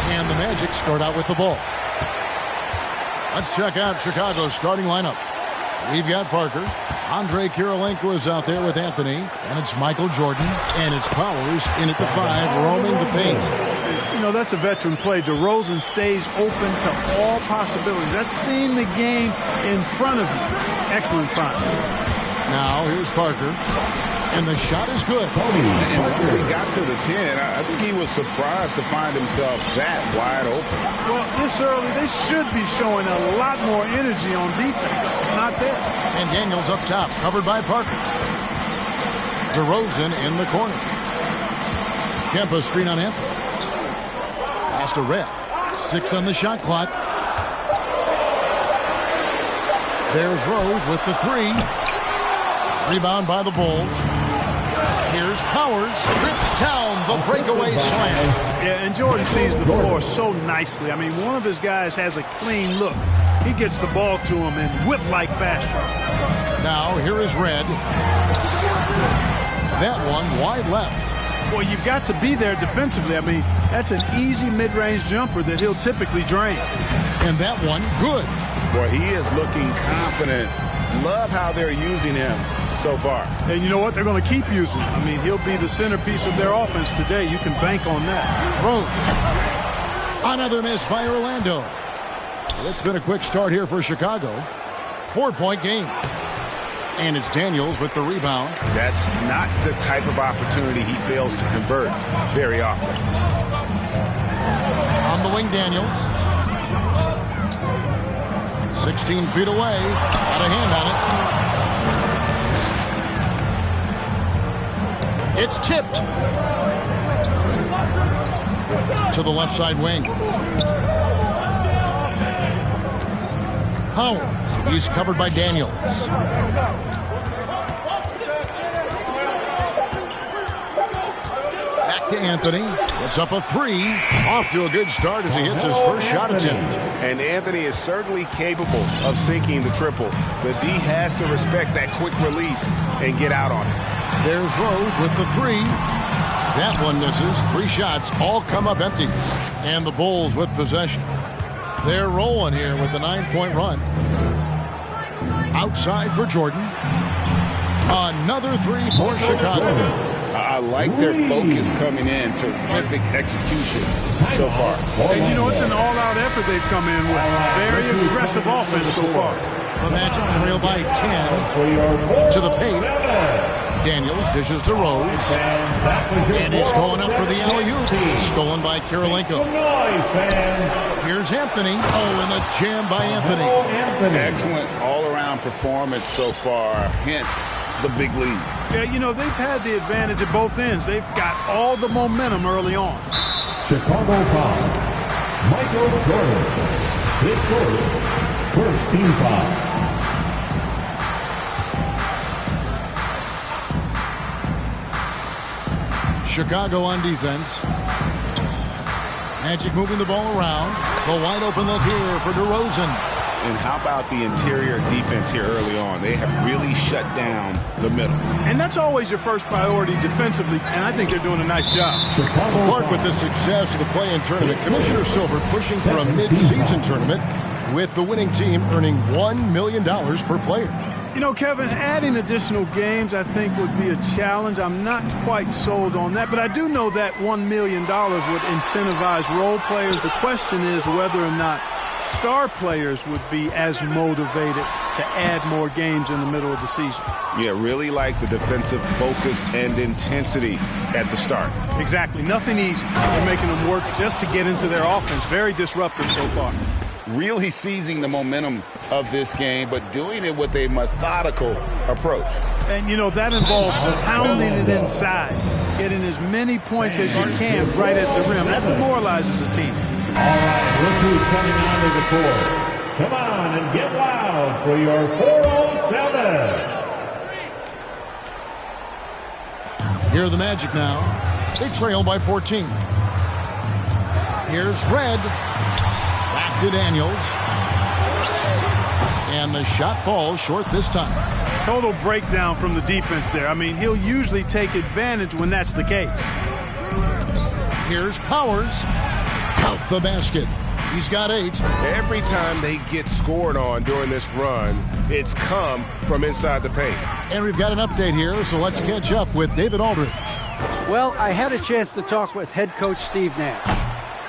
And the Magic start out with the ball. Let's check out Chicago's starting lineup. We've got Parker. Andre Kirilenko is out there with Anthony. And it's Michael Jordan. And it's Powers in at the 5, roaming the paint. You know, that's a veteran play. DeRozan stays open to all possibilities. That's seeing the game in front of you. Excellent find. Now, here's Parker. And the shot is good. And once he got to the 10, I think he was surprised to find himself that wide open. Well, this early, they should be showing a lot more energy on defense. Not there. And Daniels up top, covered by Parker. DeRozan in the corner. Kempa screen on Anthony. Pass to Red. 6 on the shot clock. There's Rose with the 3. Rebound by the Bulls. Here's Powers. Rips down the breakaway slam. Yeah, and Jordan sees the floor so nicely. I mean, one of his guys has a clean look. He gets the ball to him in whip-like fashion. Now, here is Red. That one wide left. Well, you've got to be there defensively. I mean, that's an easy mid-range jumper that he'll typically drain. And that one, good. Boy, he is looking confident. Love how they're using him so far. And you know what? They're going to keep using him. I mean, he'll be the centerpiece of their offense today. You can bank on that. Rose. Another miss by Orlando. It's been a quick start here for Chicago. 4-point game. And it's Daniels with the rebound. That's not the type of opportunity he fails to convert very often. On the wing, Daniels. 16 feet away. Got a hand on it. It's tipped. To the left side wing. Powers. He's covered by Daniels. Back to Anthony. It's up a 3. Off to a good start as he hits his first shot attempt. And Anthony is certainly capable of sinking the triple. The D has to respect that quick release and get out on it. There's Rose with the 3. That one misses. 3 shots all come up empty. And the Bulls with possession. They're rolling here with a 9-point run. Outside for Jordan. Another 3 for Chicago. I like their focus coming in. Terrific execution so far. And you know, it's an all-out effort they've come in with. Very aggressive offense so far. The Magic trail by 10 to the paint. Daniels dishes to Rose. And he's going up for the alley-oop. Stolen by Kirilenko. Here's Anthony. Oh, and the jam by Anthony. Excellent all-around performance so far. Hence the big lead. Yeah, you know, they've had the advantage at both ends. They've got all the momentum early on. Chicago foul. Michael Jordan. His first team foul. Chicago on defense. Magic moving the ball around. The wide open look here for DeRozan. And how about the interior defense here early on? They have really shut down the middle. And that's always your first priority defensively, and I think they're doing a nice job. Clark with the success of the play-in tournament. Commissioner Silver pushing for a mid-season tournament with the winning team earning $1 million per player. You know, Kevin, adding additional games I think would be a challenge. I'm not quite sold on that, but I do know that $1 million would incentivize role players. The question is whether or not star players would be as motivated to add more games in the middle of the season. Yeah, really like the defensive focus and intensity at the start. Exactly. Nothing easy. They're making them work just to get into their offense. Very disruptive so far. Really seizing the momentum of this game, but doing it with a methodical approach. And, you know, that involves pounding it inside, getting as many points as you can right at the rim. That demoralizes the team. All right, look who's coming onto the court. Come on and get loud for your 407. Here are the Magic now. They trail by 14. Here's Red. Back to Daniels. And the shot falls short this time. Total breakdown from the defense there. I mean, he'll usually take advantage when that's the case. Here's Powers. Count the basket. He's got 8. Every time they get scored on during this run, it's come from inside the paint. And we've got an update here, so let's catch up with David Aldridge. Well, I had a chance to talk with head coach Steve Nash.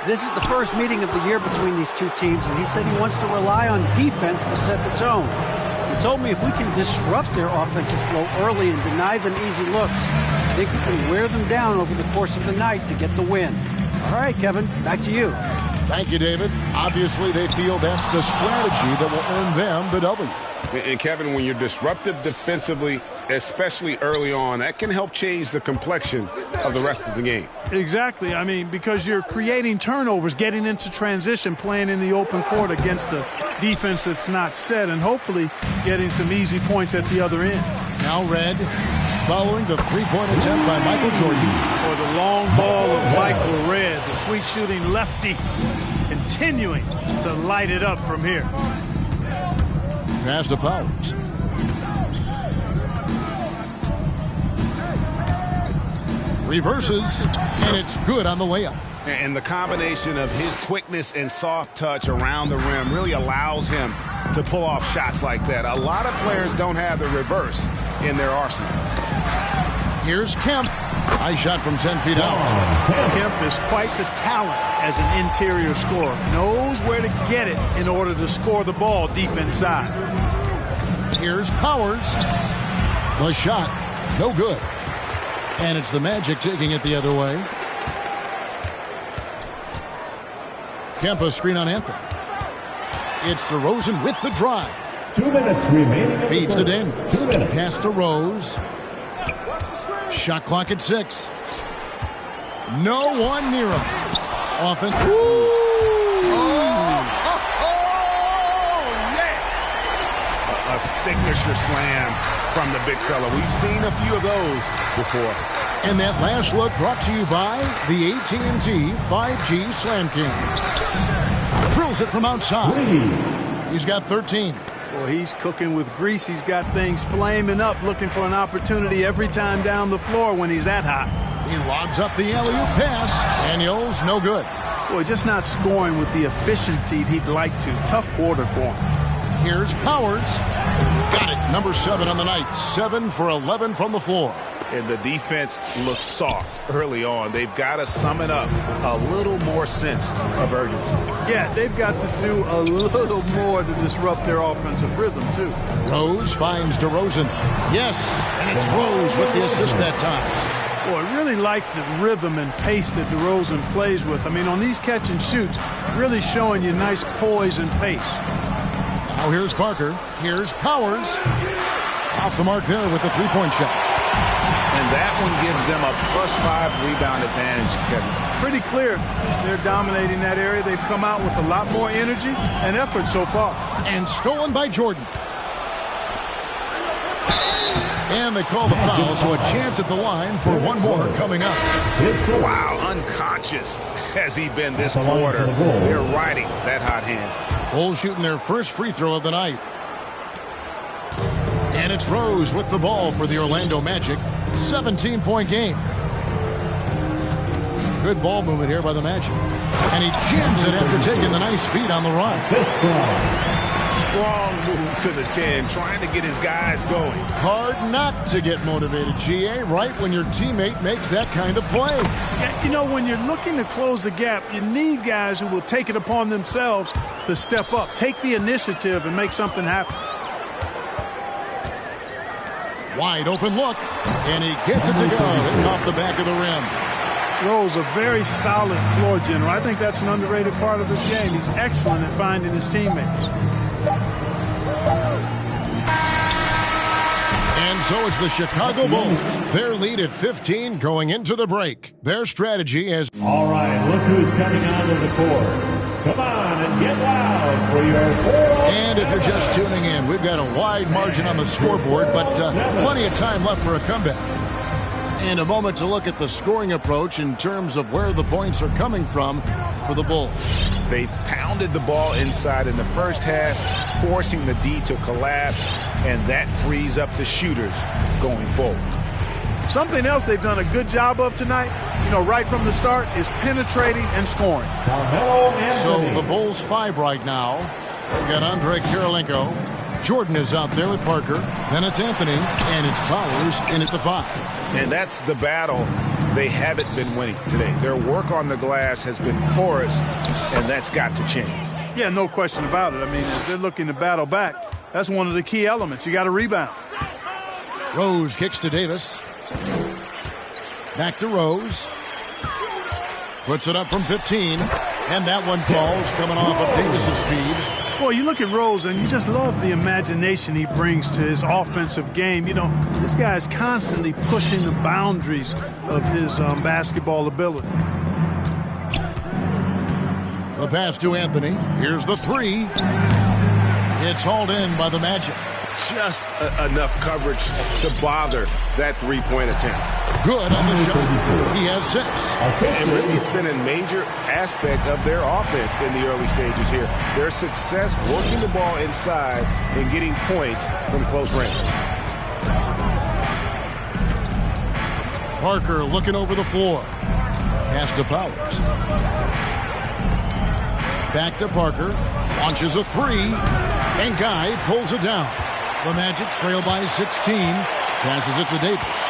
This is the first meeting of the year between these two teams, and he said he wants to rely on defense to set the tone. He told me if we can disrupt their offensive flow early and deny them easy looks, I think we can wear them down over the course of the night to get the win. All right, Kevin, back to you. Thank you, David. Obviously, they feel that's the strategy that will earn them the W. And, Kevin, when you're disruptive defensively, especially early on, that can help change the complexion of the rest of the game. Exactly. I mean, because you're creating turnovers, getting into transition, playing in the open court against a defense that's not set, and hopefully getting some easy points at the other end. Now Red, following the three-point attempt by Michael Jordan. Or the long ball of Michael Red, the sweet shooting lefty, continuing to light it up from here. Pass to Powers. Reverses, and it's good on the layup. And the combination of his quickness and soft touch around the rim really allows him to pull off shots like that. A lot of players don't have the reverse in their arsenal. Here's Kemp. High shot from 10 feet out. Kemp is quite the talent as an interior scorer. Knows where to get it in order to score the ball deep inside. Here's Powers. The shot, no good. And it's the Magic taking it the other way. Kemp a screen on Anthony. It's DeRozan with the drive. 2 minutes remaining. Feeds to Daniels. Pass to Rose. Shot clock at 6. No one near him. Offense. A signature slam from the big fella. We've seen a few of those before. And that last look brought to you by the AT&T 5G Slam King. Drills it from outside. He's got 13. Well, he's cooking with grease. He's got things flaming up, looking for an opportunity every time down the floor when he's that hot. He lobs up the alley-oop pass. Daniels, no good. Boy, just not scoring with the efficiency he'd like to. Tough quarter for him. Here's Powers. Got it. Number 7 on the night. 7 for 11 from the floor. And the defense looks soft early on. They've got to sum it up a little more sense of urgency. Yeah, they've got to do a little more to disrupt their offensive rhythm, too. Rose finds DeRozan. Yes, and it's Rose with the assist that time. Boy, I really like the rhythm and pace that DeRozan plays with. I mean, on these catch and shoots, really showing you nice poise and pace. Now here's Parker. Here's Powers. Off the mark there with the three-point shot. And that one gives them a +5 rebound advantage, Kevin. Pretty clear. They're dominating that area. They've come out with a lot more energy and effort so far. And stolen by Jordan. And they call the foul, so a chance at the line for one more coming up. Wow, unconscious has he been this quarter. They're riding that hot hand. Bulls shooting their first free throw of the night. And it's Rose with the ball for the Orlando Magic. 17-point game. Good ball movement here by the Magic. And he jams it after taking the nice feed on the run. Strong move to the 10, trying to get his guys going. Hard not to get motivated, GA, right when your teammate makes that kind of play. Yeah, you know, when you're looking to close the gap, you need guys who will take it upon themselves to step up, take the initiative, and make something happen. Wide open look, and he gets it to go, hitting off the back of the rim. Rose, a very solid floor general. I think that's an underrated part of his game. He's excellent at finding his teammates. And so it's the Chicago Bulls. Their lead at 15 going into the break. Their strategy is... All right, look who's coming onto the court. Come on and get loud for your four. And if you're just tuning in, we've got a wide margin on the scoreboard, but plenty of time left for a comeback. And a moment to look at the scoring approach in terms of where the points are coming from for the Bulls. They've pounded the ball inside in the first half, forcing the D to collapse, and that frees up the shooters going forward. Something else they've done a good job of tonight, right from the start, is penetrating and scoring. So the Bulls 5 right now. They've got Andre Kirilenko. Jordan is out there with Parker. Then it's Anthony, and it's Powers in at the 5. And that's the battle they haven't been winning today. Their work on the glass has been porous, and that's got to change. Yeah, no question about it. I mean, as they're looking to battle back, that's one of the key elements. You got to rebound. Rose kicks to Davis. Back to Rose. Puts it up from 15. And that one falls, coming off of Davis's speed. Boy, you look at Rose, and you just love the imagination he brings to his offensive game. This guy is constantly pushing the boundaries of his basketball ability. The pass to Anthony. Here's the 3. It's hauled in by the Magic. Just enough coverage to bother that three-point attempt. Good on the shot. He has 6. And really, it's been a major aspect of their offense in the early stages here. Their success working the ball inside and getting points from close range. Parker looking over the floor. Pass to Powers. Back to Parker. Launches a 3. And Guy pulls it down. The Magic trail by 16. Passes it to Davis.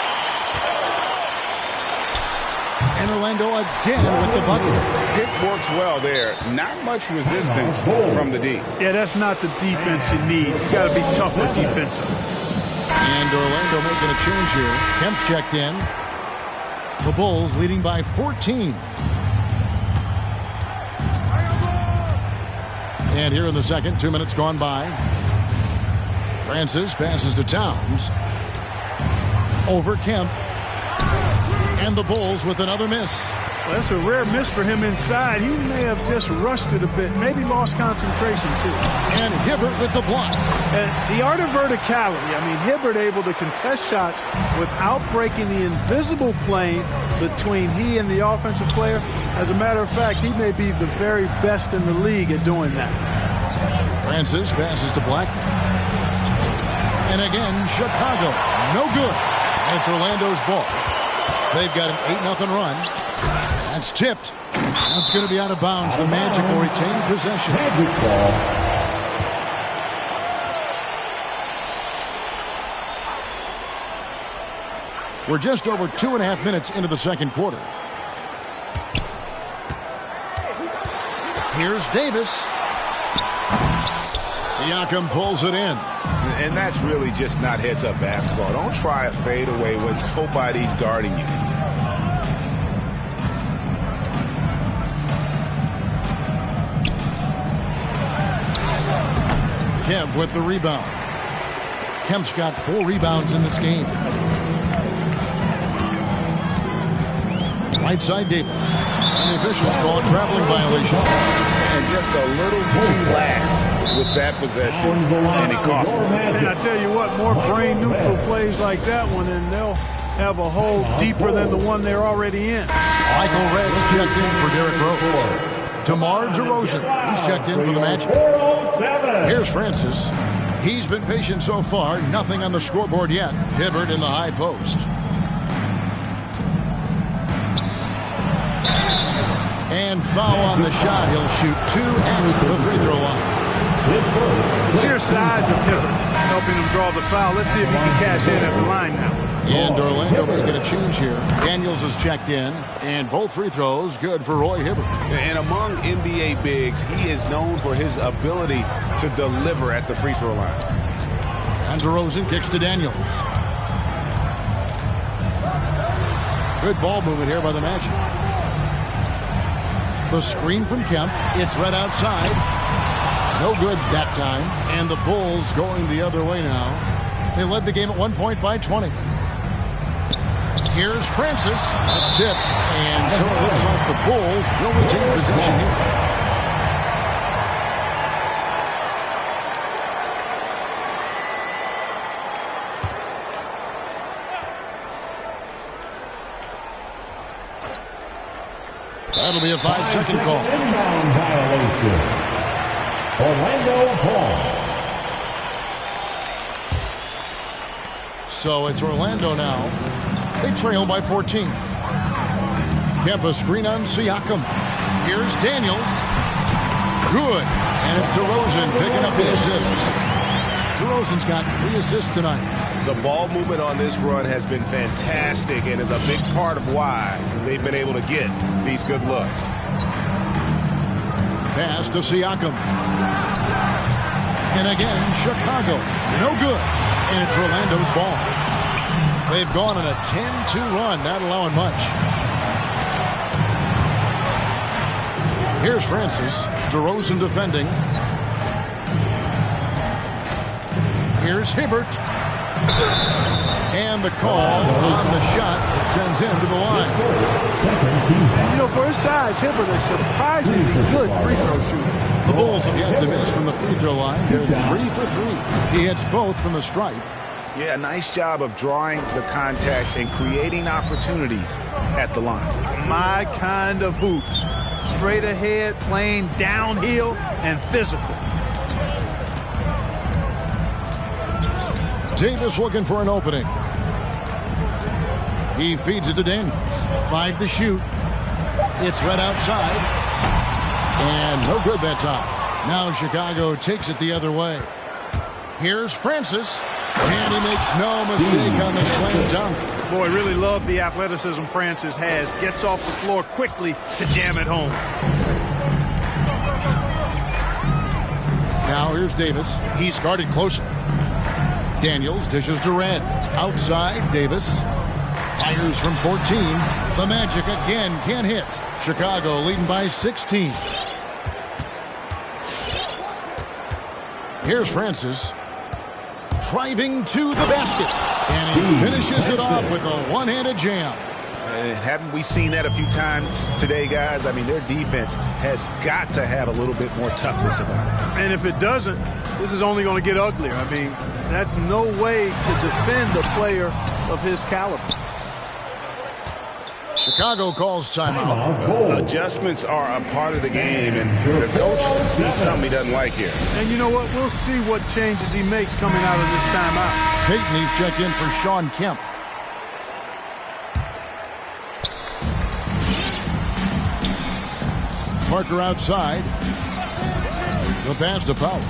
And Orlando again with the bucket. It works well there. Not much resistance from the D. Yeah, that's not the defense you need. You got to be tough with defensive. And Orlando making a change here. Kemp's checked in. The Bulls leading by 14. And here in the second, 2 minutes gone by. Francis passes to Towns. Over Kemp. And the Bulls with another miss. Well, that's a rare miss for him inside. He may have just rushed it a bit. Maybe lost concentration, too. And Hibbert with the block. And the art of verticality. I mean, Hibbert able to contest shots without breaking the invisible plane between he and the offensive player. As a matter of fact, he may be the very best in the league at doing that. Francis passes to Blackman. And again, Chicago. No good. It's Orlando's ball. They've got an 8-0 run. That's tipped. That's going to be out of bounds. The Magic will retain possession. We're just over 2.5 minutes into the second quarter. Here's Davis. Siakam pulls it in. And that's really just not heads-up basketball. Don't try a fadeaway when nobody's guarding you. Kemp with the rebound. Kemp's got 4 rebounds in this game. Right side Davis. And the officials call a traveling violation. And just a little too lax with that possession, and it cost them. And I tell you what, more brain-neutral plays like that one, and they'll have a hole deeper than the one they're already in. Michael Redd's checked in for Derrick Rose. DeMar DeRozan, he's checked in for the Magic. Here's Francis. He's been patient so far. Nothing on the scoreboard yet. Hibbert in the high post. And foul on the shot. He'll shoot 2 at the free throw line. Sheer size of Hibbert helping him draw the foul. Let's see if he can cash in at the line now. And Orlando making a change here. Daniels is checked in, and both free throws good for Roy Hibbert. And among NBA bigs, he is known for his ability to deliver at the free throw line. And DeRozan kicks to Daniels. Good ball movement here by the Magic. The screen from Kemp. It's right outside. No good that time. And the Bulls going the other way now. They led the game at 1 point by 20. Here's Francis. That's tipped. And so it looks like the Bulls will retain possession here. That'll be a 5-second call. Inbound violation. Orlando ball. So it's Orlando now. They trail by 14. Kempa screen on Siakam. Here's Daniels. Good. And it's DeRozan picking up the assists. DeRozan's got 3 assists tonight. The ball movement on this run has been fantastic and is a big part of why they've been able to get these good looks. Pass to Siakam. And again, Chicago. No good. And it's Orlando's ball. They've gone on a 10-2 run, not allowing much. Here's Francis. DeRozan defending. Here's Hibbert. And the call on the shot that sends him to the line. You know, for his size, Hibbert is surprisingly good free throw shooter. The Bulls have yet to miss from the free throw line. They're 3 for 3. He hits both from the stripe. Yeah, nice job of drawing the contact and creating opportunities at the line. My kind of hoops. Straight ahead, playing downhill, and physical. Davis looking for an opening. He feeds it to Daniels. 5 to shoot. It's right outside. And no good that time. Now Chicago takes it the other way. Here's Francis. And he makes no mistake on the slam dunk. Boy, really love the athleticism Francis has. Gets off the floor quickly to jam it home. Now here's Davis. He's guarded closely. Daniels dishes to Red. Outside, Davis. Fires from 14. The Magic again can't hit. Chicago leading by 16. Here's Francis. Driving to the basket. And he finishes it off with a one-handed jam. Haven't we seen that a few times today, guys? I mean, their defense has got to have a little bit more toughness about it. And if it doesn't, this is only going to get uglier. I mean, that's no way to defend a player of his caliber. Chicago calls timeout. Adjustments are a part of the game, and the coach sees something he doesn't like here. And you know what? We'll see what changes he makes coming out of this timeout. Peyton, he's checked in for Sean Kemp. Parker outside. The pass to Powers.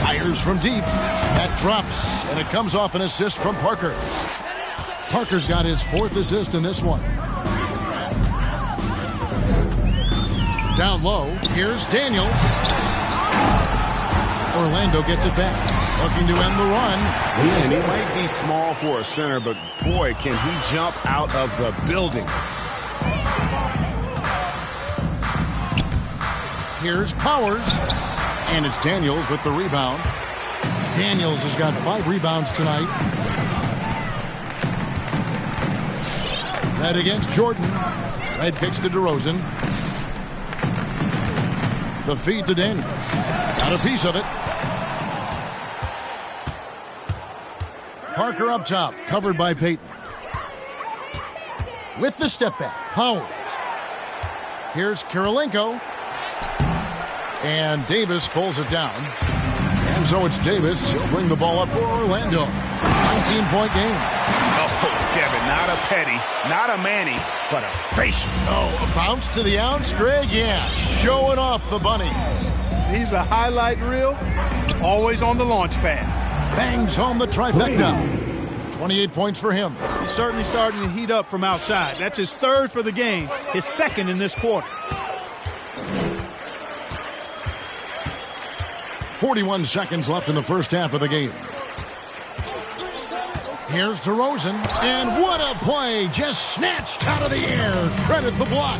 Fires from deep. That drops, and it comes off an assist from Parker. Parker's got his 4th assist in this one. Down low, here's Daniels. Orlando gets it back. Looking to end the run. And he might be small for a center, but boy, can he jump out of the building. Here's Powers. And it's Daniels with the rebound. Daniels has got 5 rebounds tonight. That against Jordan. Red kicks to DeRozan. The feed to Daniels. Got a piece of it. Parker up top, covered by Peyton. With the step back, Powers. Here's Kirilenko. And Davis pulls it down. And so it's Davis. He'll bring the ball up for Orlando. 19-point game. Oh, Kevin, not a Petty, not a Manny, but a facial. Oh, a bounce to the ounce, Greg? Yeah, showing off the bunnies. He's a highlight reel, always on the launch pad. Bangs home the trifecta. 28 points for him. He's certainly starting to heat up from outside. That's his 3rd for the game, his 2nd in this quarter. 41 seconds left in the first half of the game. Here's DeRozan, and what a play! Just snatched out of the air. Credit the block.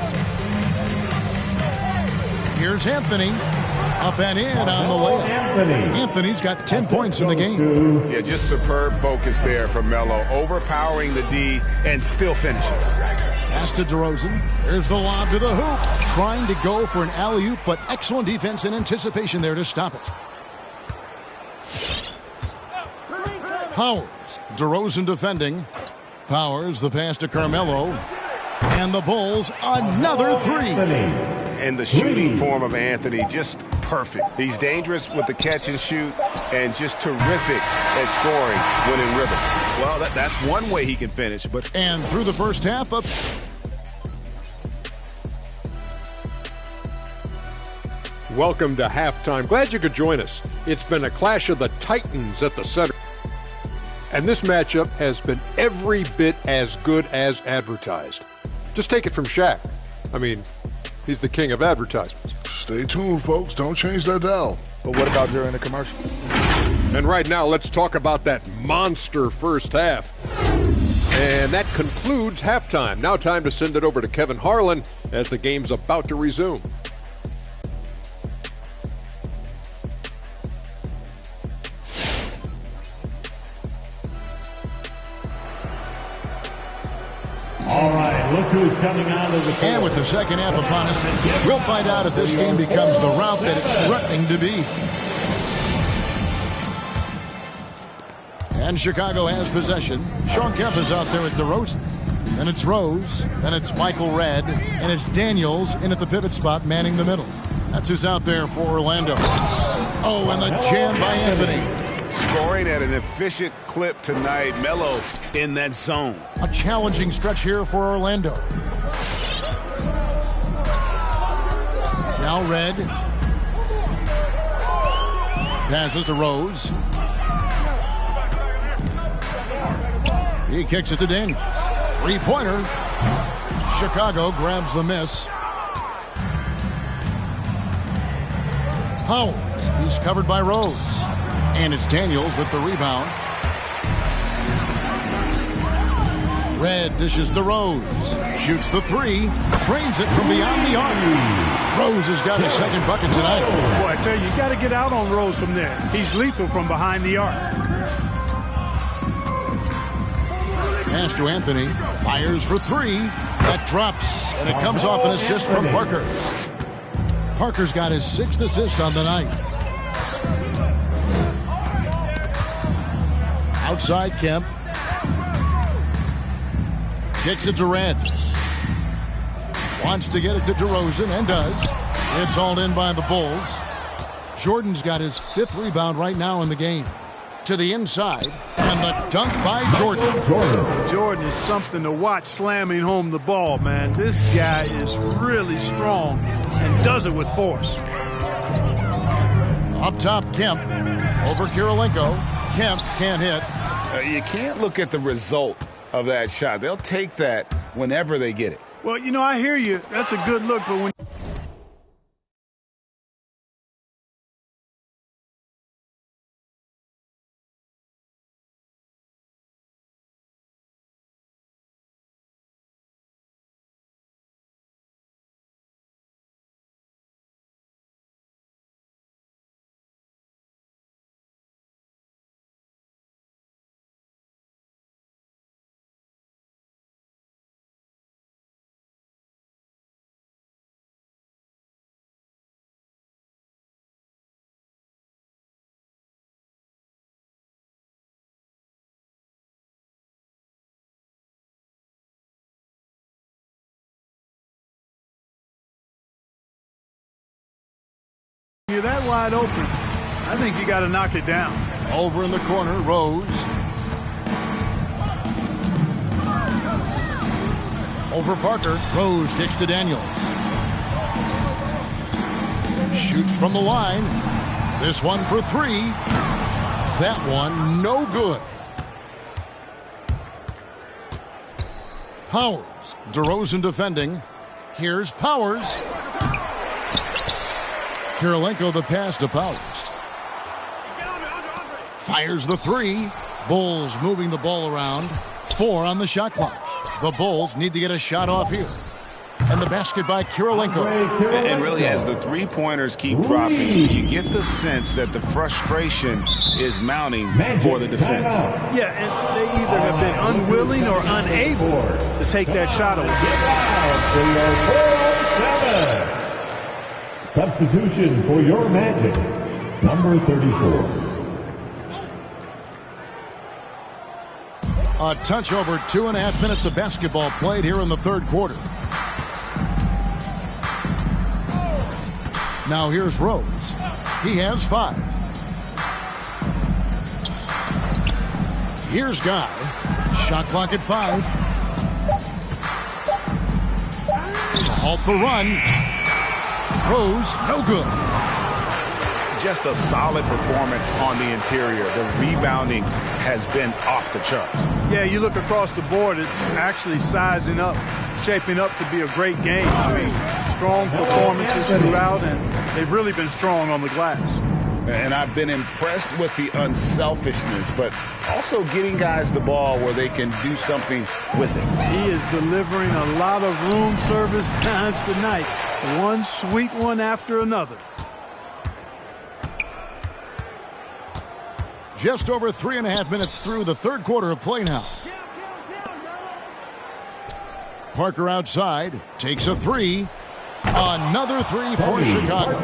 Here's Anthony. Up and in on the layup. Anthony's got 10 points in the game. Yeah, just superb focus there from Melo, overpowering the D and still finishes. Pass to DeRozan. There's the lob to the hoop. Trying to go for an alley-oop, but excellent defense and anticipation there to stop it. Powers. DeRozan defending. Powers, the pass to Carmelo. And the Bulls, another 3. And the shooting form of Anthony, just perfect. He's dangerous with the catch and shoot and just terrific at scoring when in rhythm. Well, that's one way he can finish. And through the first half of... Welcome to halftime. Glad you could join us. It's been a clash of the Titans at the center. And this matchup has been every bit as good as advertised. Just take it from Shaq. I mean, he's the king of advertisements. Stay tuned, folks. Don't change that dial. But what about during the commercial? And right now, let's talk about that monster first half. And that concludes halftime. Now time to send it over to Kevin Harlan as the game's about to resume. All right, look who's coming out of the court. And with the second half upon us, we'll find out if this game becomes the route that it's threatening to be. And Chicago has possession. Shawn Kemp is out there at DeRozan. Then it's Rose. Then it's Michael Redd. And it's Daniels in at the pivot spot, manning the middle. That's who's out there for Orlando. Oh, and the jam by Anthony. Scoring at an efficient clip tonight. Melo in that zone. A challenging stretch here for Orlando. Now Redd. Passes to Rose. He kicks it to Daniels. Three-pointer. Chicago grabs the miss. Powers. He's covered by Rose. And it's Daniels with the rebound. Redd dishes to Rose. Shoots the three. Trains it from beyond the arc. Rose has got his second bucket tonight. Boy, I tell you, you got to get out on Rose from there. He's lethal from behind the arc. Pass to Anthony. Fires for three. That drops, and it comes off an assist from Parker. Parker's got his sixth assist on the night. Outside Kemp. Kicks it to Redd. Wants to get it to DeRozan, and does. It's hauled in by the Bulls. Jordan's got his fifth rebound right now in the game. To the inside, and the dunk by Jordan. Jordan is something to watch slamming home the ball, man. This guy is really strong and does it with force. Up top, Kemp. Over Kirilenko. Kemp can't hit. You can't look at the result of that shot. They'll take that whenever they get it. Well, you know, I hear you. That's a good look, but when you're that wide open, I think you got to knock it down. Over in the corner, Rose. Over Parker. Rose kicks to Daniels. Shoots from the line. This one for three. That one no good. Powers. DeRozan defending. Here's Powers. Kirilenko the pass to Powers. Fires the three. Bulls moving the ball around. 4 on the shot clock. The Bulls need to get a shot off here. And the basket by Kirilenko. And really, as the three-pointers keep dropping, you get the sense that the frustration is mounting for the defense. Yeah, and they either have been unwilling or unable to take that shot away. Substitution for your Magic, number 34. A touch over 2.5 minutes of basketball played here in the third quarter. Now here's Rose. He has 5. Here's Guy. Shot clock at 5. To halt the run. Rose, no good. Just a solid performance on the interior. The rebounding has been off the charts. Yeah, you look across the board, it's actually sizing up, shaping up to be a great game. I mean, strong performances throughout, and they've really been strong on the glass. And I've been impressed with the unselfishness, but also getting guys the ball where they can do something with it. He is delivering a lot of room service times tonight. One sweet one after another. Just over 3.5 minutes through the third quarter of play now. Parker outside, takes a 3. Another 3 for Chicago.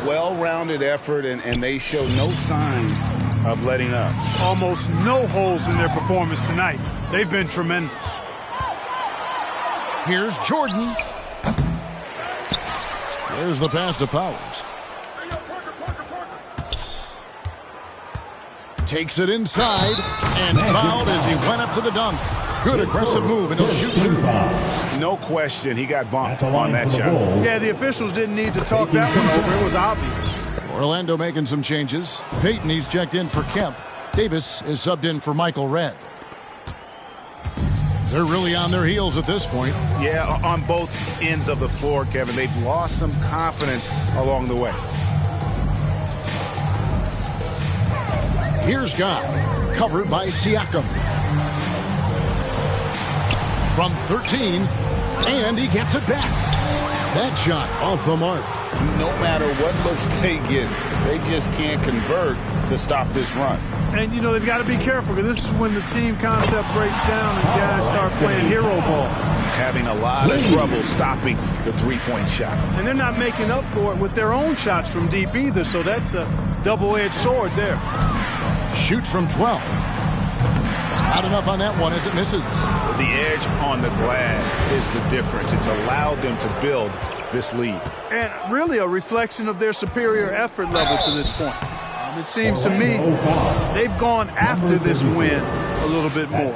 Well-rounded effort, and they show no signs of letting up. Almost no holes in their performance tonight. They've been tremendous. Here's Jordan. There's the pass to Powers. Takes it inside and fouled as he went up to the dunk. Good aggressive move, and he'll shoot 2. No question, he got bumped on that shot. Yeah, the officials didn't need to talk that one over. It was obvious. Orlando making some changes. Peyton, he's checked in for Kemp. Davis is subbed in for Michael Redd. They're really on their heels at this point. Yeah, on both ends of the floor, Kevin. They've lost some confidence along the way. Here's Guy, covered by Siakam. From 13, and he gets it back. That shot off the mark. No matter what looks they get, they just can't convert to stop this run. And, you know, they've got to be careful, because this is when the team concept breaks down and guys start playing hero ball. Having a lot of trouble stopping the three-point shot. And they're not making up for it with their own shots from deep either, so that's a double-edged sword there. Shoots from 12. Not enough on that one as it misses. The edge on the glass is the difference. It's allowed them to build this lead. And really a reflection of their superior effort level to this point. It seems to me they've gone after this win a little bit more.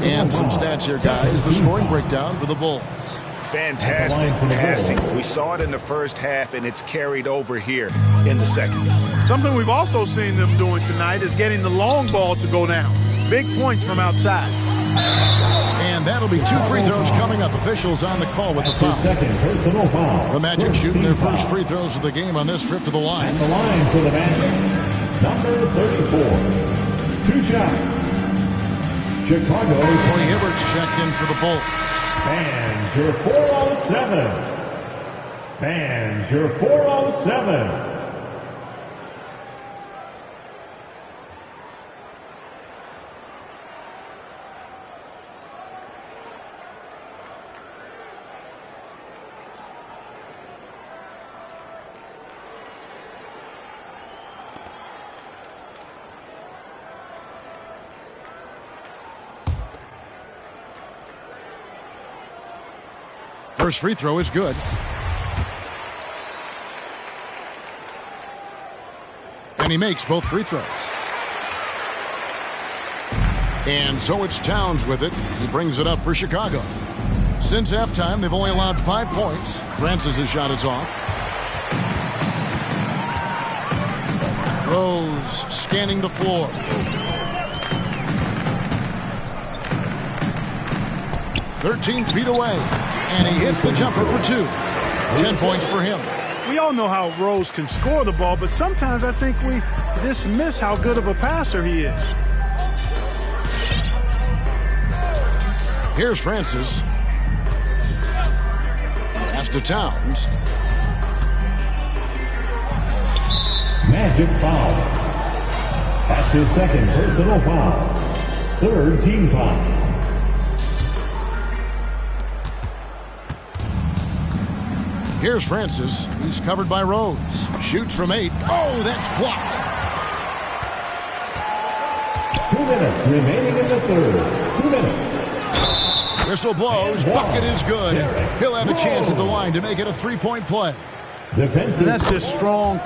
And some stats here, guys. The scoring breakdown for the Bulls. Fantastic passing. We saw it in the first half, and it's carried over here in the second. Something we've also seen them doing tonight is getting the long ball to go down. Big points from outside. And that'll be 2 free throws coming up. Officials on the call with the foul. The Magic shooting their first free throws of the game on this trip to the line. And the line for the Magic, number 34. 2 shots. Chicago. Corey Hibbert's checked in for the Bulls. Fans, your 407. Fans, your 407. First free throw is good. And he makes both free throws. And so it's Towns with it. He brings it up for Chicago. Since halftime, they've only allowed 5 points. Francis' shot is off. Rose scanning the floor. "13 feet away, and he hits the jumper for 2. 10 points for him. We all know how Rose can score the ball, but sometimes I think we dismiss how good of a passer he is. Here's Francis. Pass to Towns. Magic foul. That's his second personal foul. 3rd team foul. Here's Francis. He's covered by Rose. Shoots from 8. Oh, that's blocked. 2 minutes remaining in the third. 2 minutes. Whistle blows. Bucket is good. He'll have a chance at the line to make it a 3-point play. And that's just strong.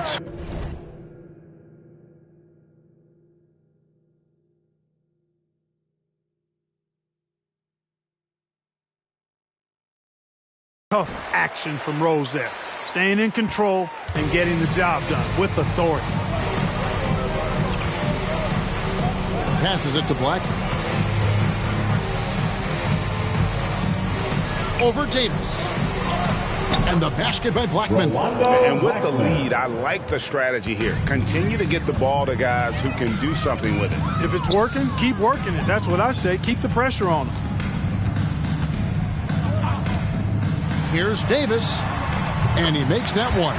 tough action from Rose there. Staying in control and getting the job done with authority. Passes it to Blackman. Over Davis. And the basket by Blackman. And with the lead, I like the strategy here. Continue to get the ball to guys who can do something with it. If it's working, keep working it. That's what I say. Keep the pressure on them. Here's Davis. And he makes that one.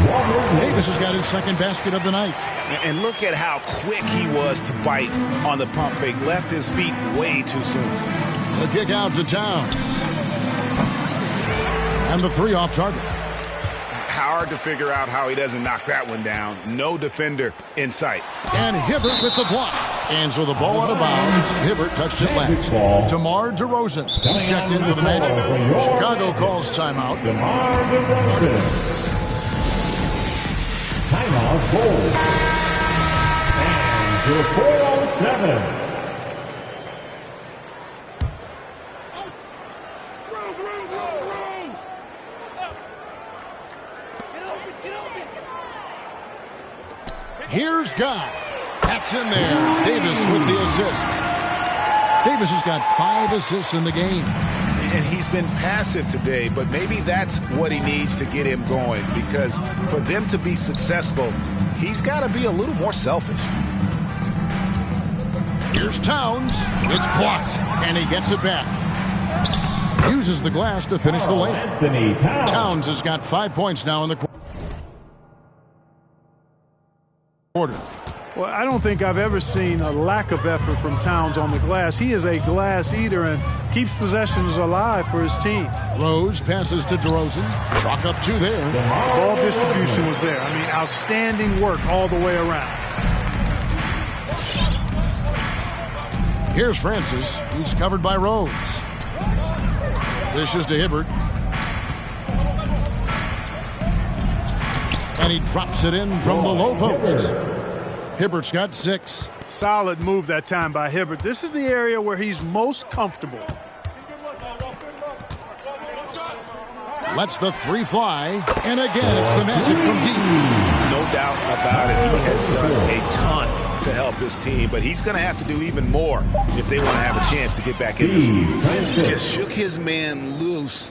Davis has got his second basket of the night. And look at how quick he was to bite on the pump fake. Left his feet way too soon. The kick out to Towns. And the three off target. Hard to figure out how he doesn't knock that one down. No defender in sight. And Hibbert with the block. And so the ball out of bounds. Hibbert touched it last. DeMar DeRozan. He's checked in for the Magic. Chicago calls timeout. DeMar DeRozan. Timeout goal. And to 4:07. Here's Guy. That's in there. Davis with the assist. Davis has got 5 assists in the game. And he's been passive today, but maybe that's what he needs to get him going, because for them to be successful, he's got to be a little more selfish. Here's Towns. It's blocked, and he gets it back. Uses the glass to finish the layup. Anthony Towns. Towns has got 5 points now in the quarter. Well, I don't think I've ever seen a lack of effort from Towns on the glass. He is a glass eater and keeps possessions alive for his team. Rose passes to DeRozan. Chalk up 2 there. Ball distribution was there. I mean, outstanding work all the way around. Here's Francis. He's covered by Rose. Dishes to Hibbert. And he drops it in from the low post. Hibbert's got 6. Solid move that time by Hibbert. This is the area where he's most comfortable. Lets the 3 fly. And again, it's the Magic from deep. No doubt about it. He has done a ton to help his team, but he's going to have to do even more if they want to have a chance to get back in this one. He just shook his man loose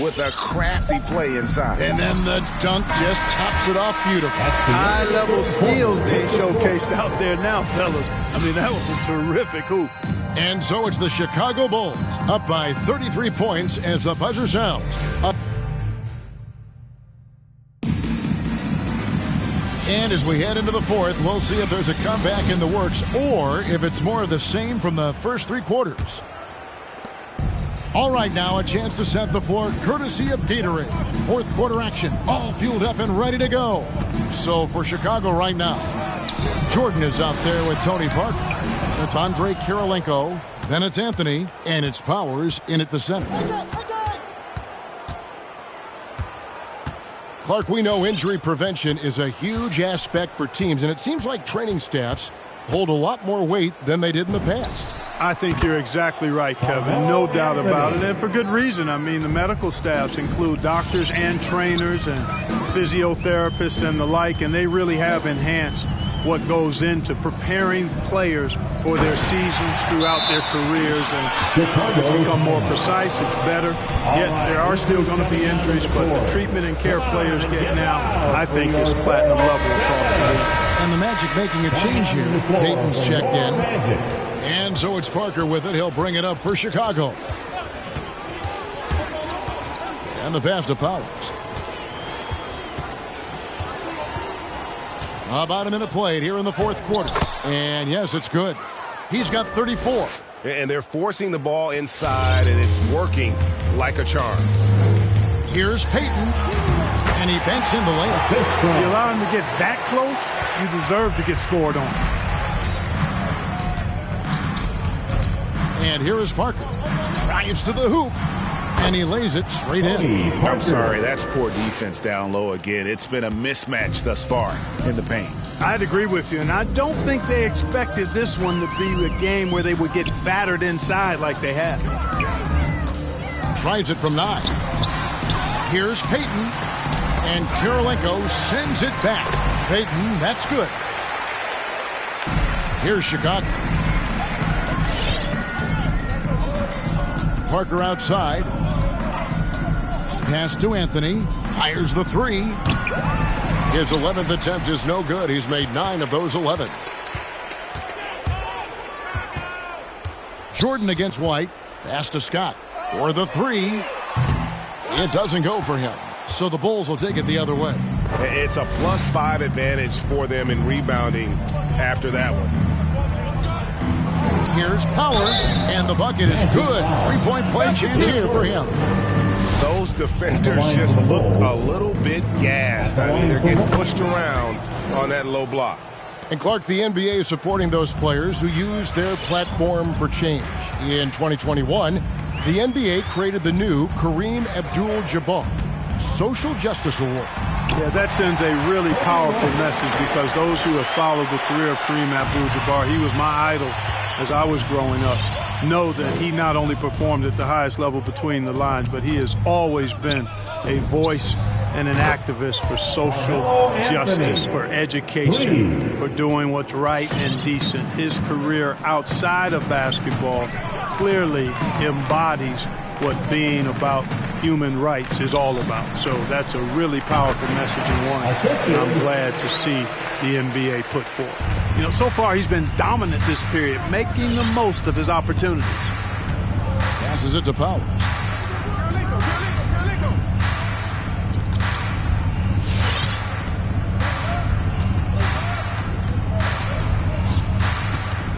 with a crafty play inside. And then the dunk just tops it off beautiful. High-level skills being showcased out there now, fellas. I mean, that was a terrific hoop. And so it's the Chicago Bulls up by 33 points as the buzzer sounds. And as we head into the fourth, we'll see if there's a comeback in the works or if it's more of the same from the first 3 quarters. All right, now a chance to set the floor courtesy of Gatorade. Fourth quarter action, all fueled up and ready to go. So for Chicago right now, Jordan is out there with Tony Parker. That's Andre Kirilenko. Then it's Anthony, and it's Powers in at the center. Clark, we know injury prevention is a huge aspect for teams, and it seems like training staffs hold a lot more weight than they did in the past. I think you're exactly right, Kevin. No doubt about it, and for good reason. I mean, the medical staffs include doctors and trainers and physiotherapists and the like, and they really have enhanced what goes into preparing players for their seasons throughout their careers. And it's become more precise, it's better. Yet there are still going to be injuries, but the treatment and care players get now, I think, is platinum level across the league. And the Magic making a change here. Payton's checked in. And so it's Parker with it. He'll bring it up for Chicago. And the pass to Powers. About a minute played here in the fourth quarter. And yes, it's good. He's got 34. And they're forcing the ball inside, and it's working like a charm. Here's Payton. And he banks in the layup. If you allow him to get that close, you deserve to get scored on. And here is Parker. Drives to the hoop. And he lays it straight in. I'm sorry, that's poor defense down low again. It's been a mismatch thus far in the paint. I'd agree with you, and I don't think they expected this one to be a game where they would get battered inside like they had. Tries it from 9. Here's Payton. And Kirilenko sends it back. Payton, that's good. Here's Chicago. Parker outside. Pass to Anthony. Fires the three. His 11th attempt is no good. He's made 9 of those 11. Jordan against White. Pass to Scott for the three. It doesn't go for him. So the Bulls will take it the other way. It's a +5 advantage for them in rebounding after that one. Here's Powers, and the bucket is good. 3-point play chance here for him. Those defenders just look a little bit gassed. I mean, they're getting pushed around on that low block. And Clark, the NBA is supporting those players who use their platform for change. In 2021, the NBA created the new Kareem Abdul-Jabbar Social Justice Award. Yeah, that sends a really powerful message because those who have followed the career of Kareem Abdul-Jabbar, he was my idol as I was growing up, know that he not only performed at the highest level between the lines, but he has always been a voice and an activist for social justice, for education, for doing what's right and decent. His career outside of basketball clearly embodies what being about human rights is all about. So that's a really powerful message and one I'm glad to see the NBA put forth. You know, so far he's been dominant this period, making the most of his opportunities. Passes it to Powers.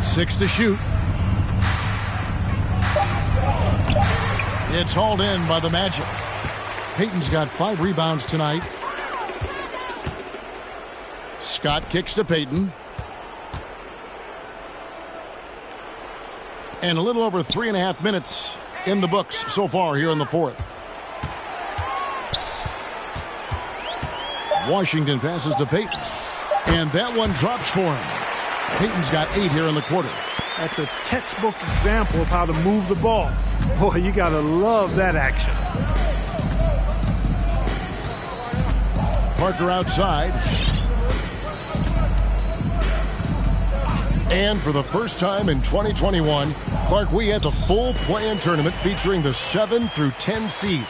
Six to shoot. It's hauled in by the Magic. Payton's got 5 rebounds tonight. Scott kicks to Payton. And a little over 3.5 minutes in the books so far here in the fourth. Washington passes to Payton. And that one drops for him. Payton's got 8 here in the quarter. That's a textbook example of how to move the ball. Boy, you got to love that action. Parker outside. And for the first time in 2021, Clark, we had the full play-in tournament featuring the 7 through 10 seeds.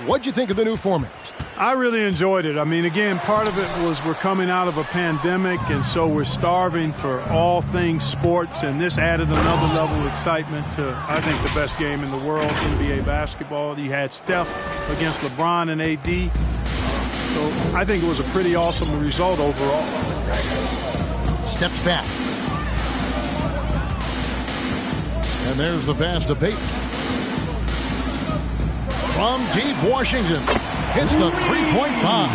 What'd you think of the new format? I really enjoyed it. I mean, again, part of it was we're coming out of a pandemic, and so we're starving for all things sports, and this added another level of excitement to, I think, the best game in the world, NBA basketball. You had Steph against LeBron and AD. So I think it was a pretty awesome result overall. Steps back. And there's the pass to Payton. From deep, Washington hits the three-point bomb.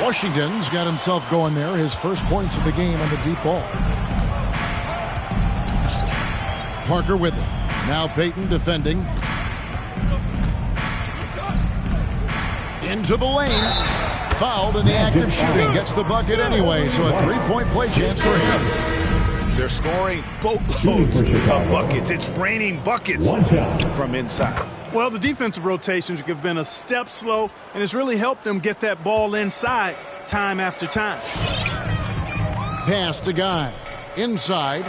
Washington's got himself going there. His first points of the game on the deep ball. Parker with it. Now Payton defending. Into the lane. Fouled in the act of shooting. Gets the bucket anyway, so a three-point play chance for him. They're scoring boatloads of buckets. It's raining buckets from inside. Well, the defensive rotations have been a step slow, and it's really helped them get that ball inside time after time. Pass to Guy. Inside.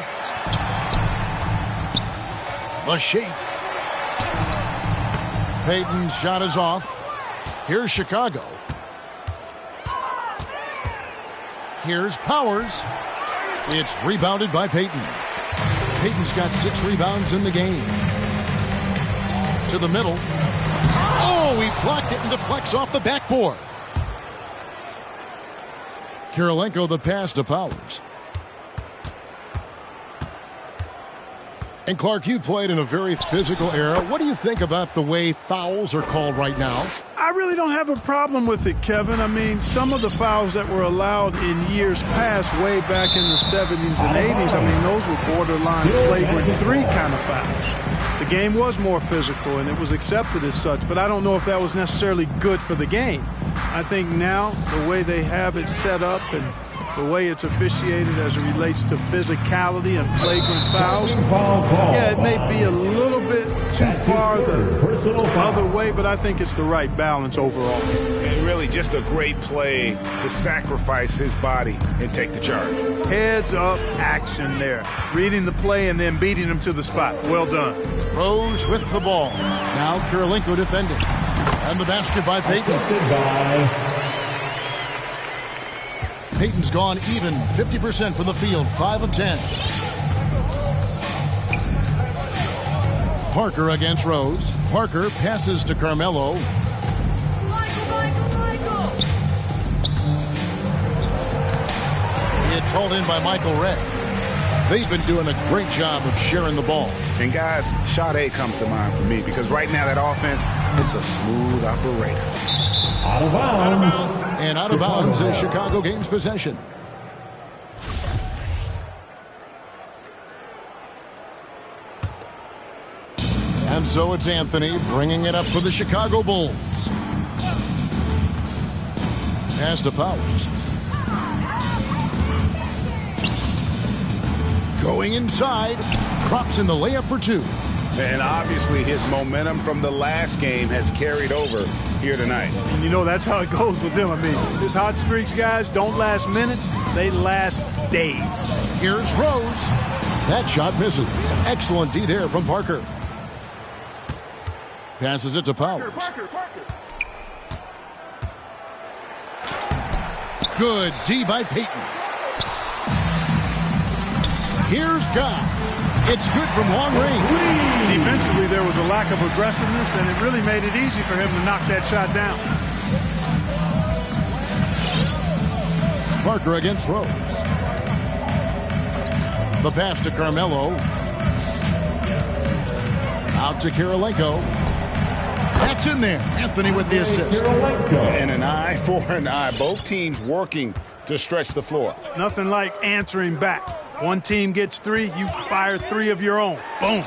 The shake. Payton's shot is off. Here's Chicago. Here's Powers. It's rebounded by Payton. Payton's got 6 rebounds in the game. To the middle. Oh, he blocked it and deflects off the backboard. Kirilenko the pass to Powers. And Clark, you played in a very physical era. What do you think about the way fouls are called right now? I really don't have a problem with it, Kevin. I mean, some of the fouls that were allowed in years past, way back in the 70s and 80s, I mean, those were borderline flagrant 3 kind of fouls. The game was more physical, and it was accepted as such, but I don't know if that was necessarily good for the game. I think now, the way they have it set up and the way it's officiated as it relates to physicality and flagrant fouls. Yeah, it may be a little bit too far the other way, but I think it's the right balance overall. And really just a great play to sacrifice his body and take the charge. Heads up action there. Reading the play and then beating him to the spot. Well done. Rose with the ball. Now Kirilenko defending. And the basket by Payton. Payton's gone even 50% from the field, 5 of 10. Parker against Rose. Parker passes to Carmelo. It's hauled in by Michael Redd. They've been doing a great job of sharing the ball. And guys, Sade comes to mind for me because right now that offense, it's a smooth operator. Out of bounds. And out of bounds is Chicago gains possession. And so it's Anthony bringing it up for the Chicago Bulls. Pass to Powers. Going inside, drops in the layup for 2. And obviously his momentum from the last game has carried over here tonight. And you know that's how it goes with him. I mean, his hot streaks, guys, don't last minutes. They last days. Here's Rose. That shot misses. Excellent D there from Parker. Passes it to Powers. Good D by Payton. Here's Guy. It's good from long range. Defensively, there was a lack of aggressiveness, and it really made it easy for him to knock that shot down. Parker against Rose. The pass to Carmelo. Out to Kirilenko. That's in there. Anthony with the assist. And an eye for an eye. Both teams working to stretch the floor. Nothing like answering back. One team gets 3, you fire 3 of your own. Boom.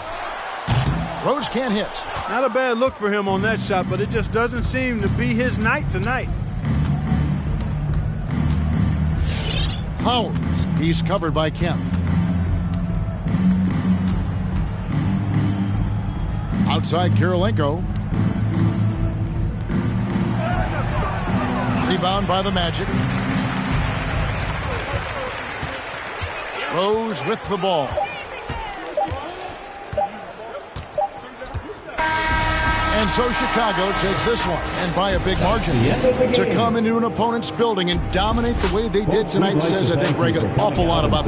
Rose can't hit. Not a bad look for him on that shot, but it just doesn't seem to be his night tonight. Powers. He's covered by Kemp. Outside Kirilenko. Rebound by the Magic. Rose with the ball. And so Chicago takes this one, and by a big margin. To come into an opponent's building and dominate the way they did tonight says, I think, Greg, an awful lot about